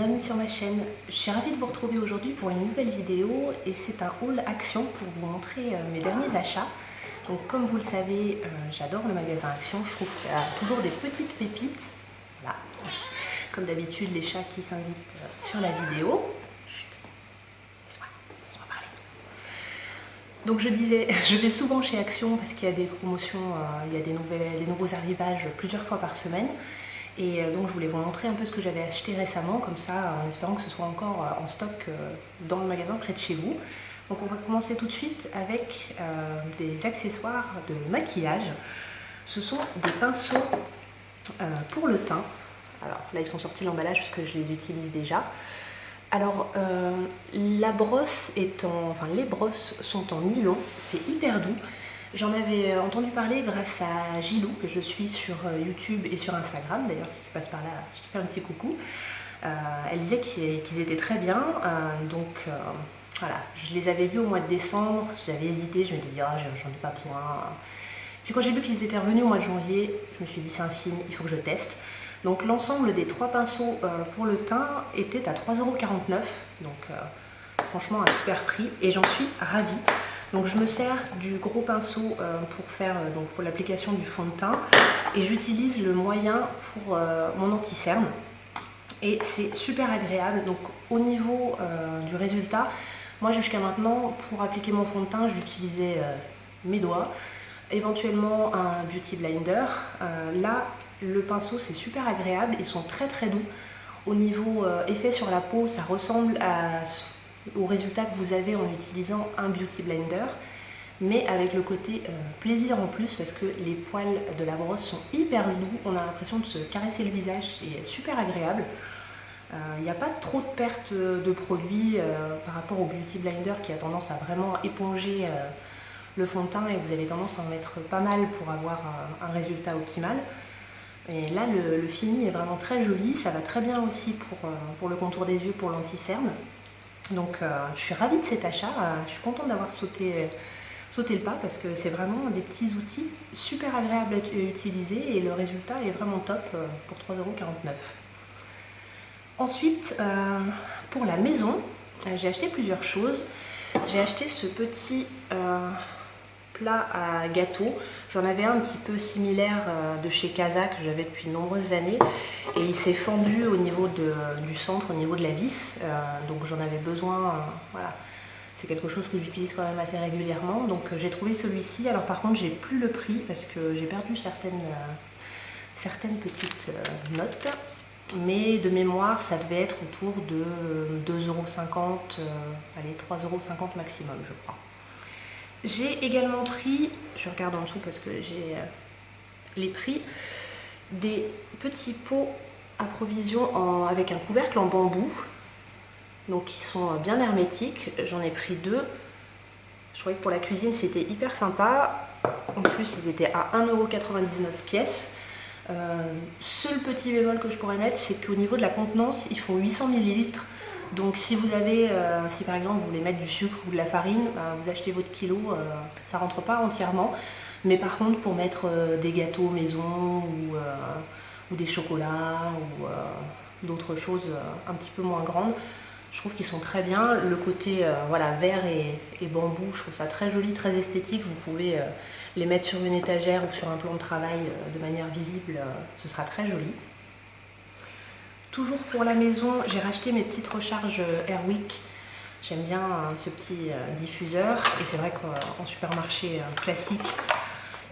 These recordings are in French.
bienvenue sur ma chaîne. Je suis ravie de vous retrouver aujourd'hui pour une nouvelle vidéo et c'est un haul Action pour vous montrer mes derniers achats. Donc comme vous le savez, j'adore le magasin Action, je trouve qu'il y a toujours des petites pépites. Voilà. Comme d'habitude, les chats qui s'invitent sur la vidéo. Chut. Laisse-moi parler. Donc je disais, je vais souvent chez Action parce qu'il y a des promotions, il y a des nouveaux arrivages plusieurs fois par semaine. Et donc je voulais vous montrer un peu ce que j'avais acheté récemment, comme ça en espérant que ce soit encore en stock dans le magasin près de chez vous. Donc on va commencer tout de suite avec des accessoires de maquillage. Ce sont des pinceaux pour le teint. Alors là ils sont sortis de l'emballage parce que je les utilise déjà. Alors la brosse est les brosses sont en nylon, c'est hyper doux. J'en avais entendu parler grâce à Gilou, que je suis sur YouTube et sur Instagram. D'ailleurs, si tu passes par là, je te fais un petit coucou. Elle disait qu'ils étaient très bien. Voilà, je les avais vus au mois de décembre. J'avais hésité, je m'étais dit, ah, j'en ai pas besoin. Puis quand j'ai vu qu'ils étaient revenus au mois de janvier, je me suis dit, c'est un signe, il faut que je teste. Donc l'ensemble des 3 pinceaux pour le teint était à 3,49 €. Donc franchement, un super prix et j'en suis ravie. Donc je me sers du gros pinceau pour l'application du fond de teint et j'utilise le moyen pour mon anti-cerne et c'est super agréable. Donc au niveau du résultat, moi jusqu'à maintenant pour appliquer mon fond de teint j'utilisais mes doigts, éventuellement un beauty blender. Là le pinceau c'est super agréable, ils sont très très doux. Au niveau effet sur la peau, ça ressemble au résultat que vous avez en utilisant un beauty blender, mais avec le côté plaisir en plus parce que les poils de la brosse sont hyper doux, on a l'impression de se caresser le visage, c'est super agréable. Il n'y a pas trop de perte de produit par rapport au beauty blender qui a tendance à vraiment éponger le fond de teint et vous avez tendance à en mettre pas mal pour avoir un résultat optimal. Et là le fini est vraiment très joli, ça va très bien aussi pour le contour des yeux, pour l'anti-cerne. Donc je suis ravie de cet achat, je suis contente d'avoir sauté le pas parce que c'est vraiment des petits outils super agréables à utiliser et le résultat est vraiment top pour 3,49 €. Ensuite, pour la maison, j'ai acheté plusieurs choses. J'ai acheté ce petit plat à gâteau. J'en avais un petit peu similaire de chez Casa que j'avais depuis de nombreuses années et il s'est fendu au niveau du centre, au niveau de la vis, donc j'en avais besoin, voilà. C'est quelque chose que j'utilise quand même assez régulièrement, donc j'ai trouvé celui-ci. Alors par contre j'ai plus le prix parce que j'ai perdu certaines petites notes, mais de mémoire ça devait être autour de 2,50 €, allez 3,50 € maximum je crois. J'ai également pris, je regarde en dessous parce que j'ai les prix, des petits pots à provision avec un couvercle en bambou. Donc ils sont bien hermétiques, j'en ai pris 2. Je trouvais que pour la cuisine c'était hyper sympa. En plus ils étaient à 1,99 € pièce. Seul petit bémol que je pourrais mettre, c'est qu'au niveau de la contenance, ils font 800 ml. Donc si vous avez, si par exemple vous voulez mettre du sucre ou de la farine, vous achetez votre kilo, ça rentre pas entièrement. Mais par contre pour mettre des gâteaux maison ou des chocolats ou d'autres choses un petit peu moins grandes, je trouve qu'ils sont très bien. Le côté voilà, vert et bambou, je trouve ça très joli, très esthétique. Vous pouvez les mettre sur une étagère ou sur un plan de travail de manière visible, ce sera très joli. Toujours pour la maison, j'ai racheté mes petites recharges Airwick. J'aime bien ce petit diffuseur et c'est vrai qu'en supermarché classique,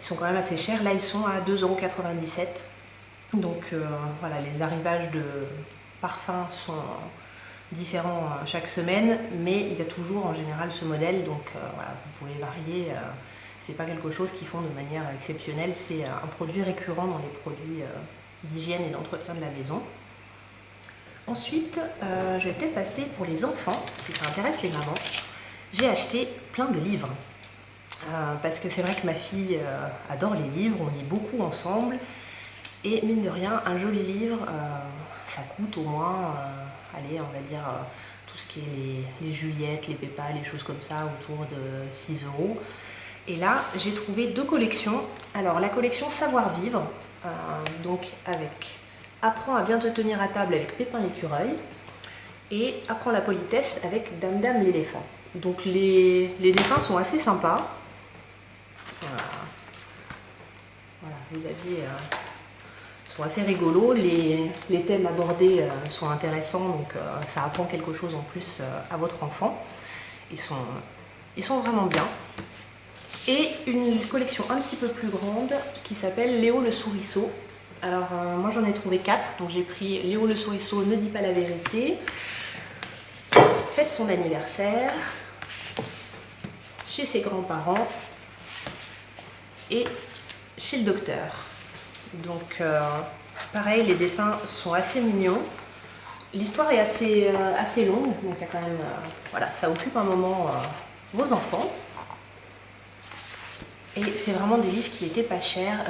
ils sont quand même assez chers. Là, ils sont à 2,97 €. Donc voilà, les arrivages de parfums sont différents chaque semaine, mais il y a toujours en général ce modèle. Donc voilà, vous pouvez varier. C'est pas quelque chose qu'ils font de manière exceptionnelle. C'est un produit récurrent dans les produits d'hygiène et d'entretien de la maison. Ensuite, je vais peut-être passer pour les enfants, si ça intéresse les mamans. J'ai acheté plein de livres, parce que c'est vrai que ma fille adore les livres, on lit beaucoup ensemble, et mine de rien, un joli livre, ça coûte au moins, allez, on va dire, tout ce qui est les Juliettes, les Peppa, les choses comme ça, autour de 6 €. Et là, j'ai trouvé 2 collections. Alors, la collection Savoir-vivre, donc avec Apprends à bien te tenir à table avec Pépin l'écureuil. et Apprends la politesse avec Dame Dame l'éléphant. Donc les dessins sont assez sympas. Voilà, vous avez, sont assez rigolos, les thèmes abordés sont intéressants, donc ça apprend quelque chose en plus à votre enfant. Ils sont vraiment bien. Et une collection un petit peu plus grande qui s'appelle Léo le Souriceau. Alors moi j'en ai trouvé 4, donc j'ai pris Léo le Souriceau ne dit pas la vérité, fête son anniversaire, chez ses grands-parents et chez le docteur. Donc pareil, les dessins sont assez mignons. L'histoire est assez longue, donc il y a quand même, voilà, ça occupe un moment vos enfants. Et c'est vraiment des livres qui étaient pas chers.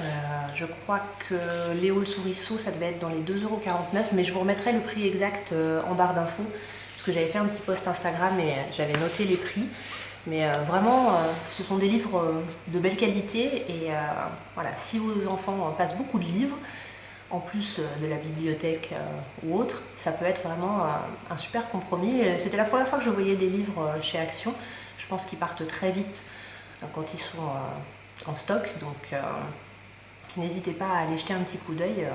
Je crois que Léo le Souriceau, ça devait être dans les 2,49 €, mais je vous remettrai le prix exact en barre d'infos, parce que j'avais fait un petit post Instagram et j'avais noté les prix. Mais vraiment, ce sont des livres de belle qualité et voilà, si vos enfants passent beaucoup de livres, en plus de la bibliothèque ou autre, ça peut être vraiment un super compromis. C'était la première fois que je voyais des livres chez Action. Je pense qu'ils partent très vite quand ils sont en stock, donc n'hésitez pas à aller jeter un petit coup d'œil,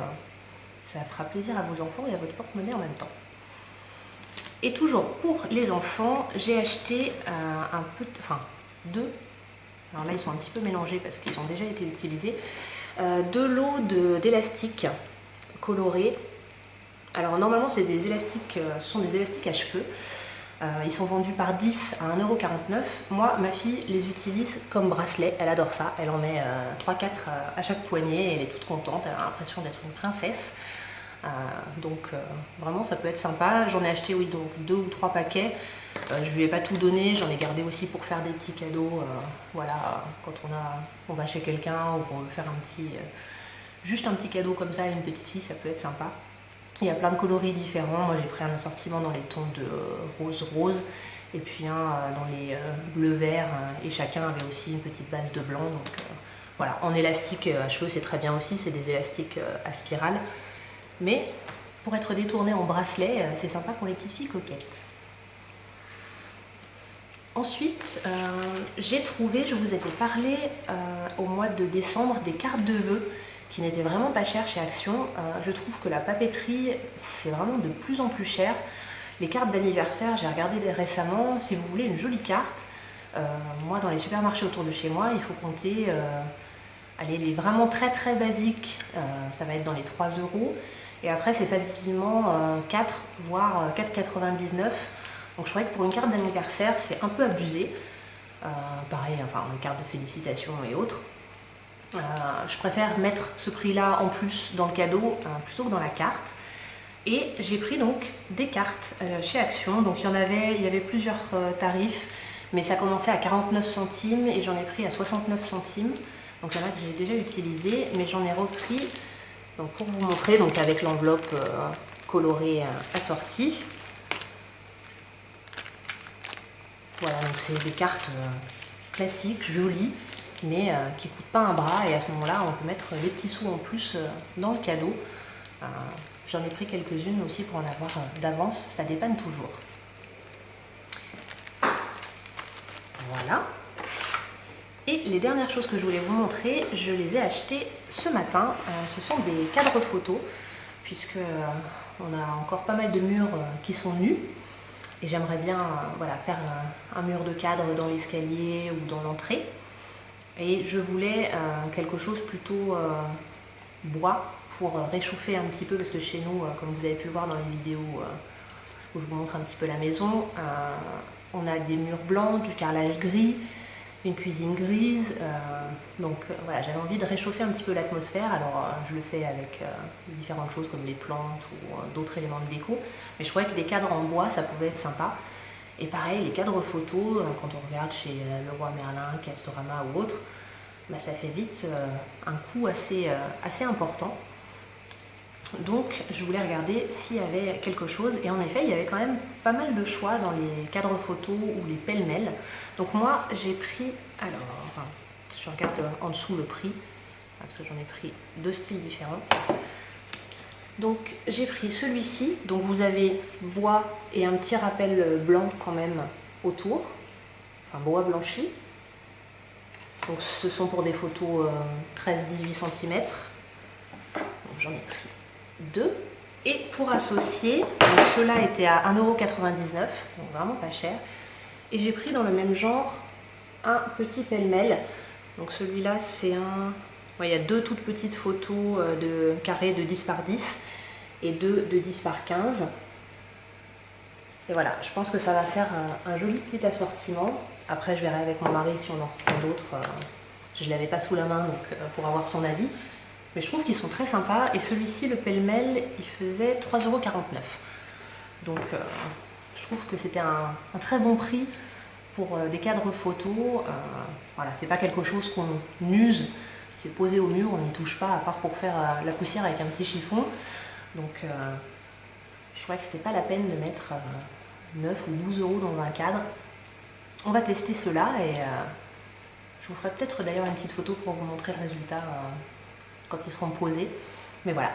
ça fera plaisir à vos enfants et à votre porte-monnaie en même temps. Et toujours pour les enfants, j'ai acheté deux, alors là ils sont un petit peu mélangés parce qu'ils ont déjà été utilisés, 2 lots d'élastiques colorés. Alors normalement c'est des élastiques, ce sont des élastiques à cheveux. Ils sont vendus par 10 à 1,49 €. Moi, ma fille les utilise comme bracelet, elle adore ça. Elle en met 3-4 à chaque poignet et elle est toute contente, elle a l'impression d'être une princesse. Donc vraiment ça peut être sympa. J'en ai acheté donc 2 ou 3 paquets. Je lui ai pas tout donné, j'en ai gardé aussi pour faire des petits cadeaux. Voilà, quand on va chez quelqu'un ou qu'on veut faire juste un petit cadeau comme ça à une petite fille, ça peut être sympa. Il y a plein de coloris différents. Moi j'ai pris un assortiment dans les tons de rose et puis un dans les bleu-vert, et chacun avait aussi une petite base de blanc. Donc voilà, en élastique à cheveux c'est très bien aussi, c'est des élastiques à spirale. Mais pour être détourné en bracelet, c'est sympa pour les petites filles coquettes. Ensuite, j'ai trouvé, je vous avais parlé au mois de décembre, des cartes de vœux qui n'étaient vraiment pas chères chez Action. Je trouve que la papeterie, c'est vraiment de plus en plus cher. Les cartes d'anniversaire, j'ai regardé récemment, si vous voulez une jolie carte, moi dans les supermarchés autour de chez moi, il faut compter, allez, les vraiment très très basiques, ça va être dans les 3 €. Et après c'est facilement 4, voire 4,99 €. Donc je trouvais que pour une carte d'anniversaire, c'est un peu abusé. Pareil, enfin une carte de félicitations et autres. Je préfère mettre ce prix-là en plus dans le cadeau plutôt que dans la carte. Et j'ai pris donc des cartes chez Action. Donc il y avait plusieurs tarifs, mais ça commençait à 49 centimes et j'en ai pris à 69 centimes. Donc il y en a que j'ai déjà utilisé, mais j'en ai repris donc, pour vous montrer, donc avec l'enveloppe colorée assortie. Voilà, donc c'est des cartes classiques, jolies, mais qui ne coûtent pas un bras, et à ce moment-là, on peut mettre les petits sous en plus dans le cadeau. J'en ai pris quelques-unes aussi pour en avoir d'avance, ça dépanne toujours. Voilà. Et les dernières choses que je voulais vous montrer, je les ai achetées ce matin. Ce sont des cadres photos, puisque on a encore pas mal de murs qui sont nus. Et j'aimerais bien voilà, faire un mur de cadre dans l'escalier ou dans l'entrée. Et je voulais quelque chose plutôt bois pour réchauffer un petit peu, parce que chez nous, comme vous avez pu le voir dans les vidéos où je vous montre un petit peu la maison, on a des murs blancs, du carrelage gris, une cuisine grise, donc voilà, j'avais envie de réchauffer un petit peu l'atmosphère. Alors je le fais avec différentes choses comme des plantes ou d'autres éléments de déco, mais je trouvais que des cadres en bois ça pouvait être sympa. Et pareil, les cadres photos, quand on regarde chez Leroy Merlin, Castorama ou autre, bah, ça fait vite un coût assez important. Donc je voulais regarder s'il y avait quelque chose, et en effet il y avait quand même pas mal de choix dans les cadres photos ou les pêle-mêle. Donc moi j'ai pris, alors enfin, je regarde en dessous le prix, parce que j'en ai pris 2 styles différents. Donc j'ai pris celui-ci, donc vous avez bois et un petit rappel blanc quand même autour, enfin bois blanchi. Donc ce sont pour des photos 13-18 cm. Donc j'en ai pris deux. Et pour associer, ceux-là étaient à 1,99 €, donc vraiment pas cher. Et j'ai pris dans le même genre un petit pêle-mêle. Donc celui-là c'est un... il y a deux toutes petites photos de carrés de 10 par 10 et deux de 10 par 15. Et voilà, je pense que ça va faire un joli petit assortiment. Après je verrai avec mon mari si on en reprend d'autres. Je ne l'avais pas sous la main donc pour avoir son avis. Mais je trouve qu'ils sont très sympas. Et celui-ci, le pêle-mêle, il faisait 3,49 €. Donc je trouve que c'était un très bon prix pour des cadres photos. Voilà, c'est pas quelque chose qu'on use. C'est posé au mur, on n'y touche pas, à part pour faire la poussière avec un petit chiffon. Donc je trouvais que c'était pas la peine de mettre 9 ou 12 € dans un cadre. On va tester cela et je vous ferai peut-être d'ailleurs une petite photo pour vous montrer le résultat quand ils seront posés. Mais voilà.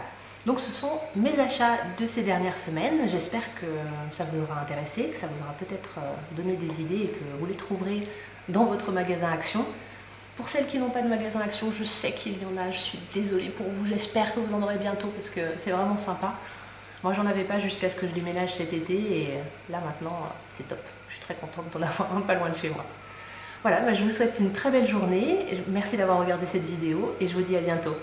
Donc ce sont mes achats de ces dernières semaines. J'espère que ça vous aura intéressé, que ça vous aura peut-être donné des idées et que vous les trouverez dans votre magasin Action. Pour celles qui n'ont pas de magasin Action, je sais qu'il y en a, je suis désolée pour vous, j'espère que vous en aurez bientôt parce que c'est vraiment sympa. Moi j'en avais pas jusqu'à ce que je déménage cet été et là maintenant c'est top. Je suis très contente d'en avoir un pas loin de chez moi. Voilà, je vous souhaite une très belle journée, merci d'avoir regardé cette vidéo et je vous dis à bientôt.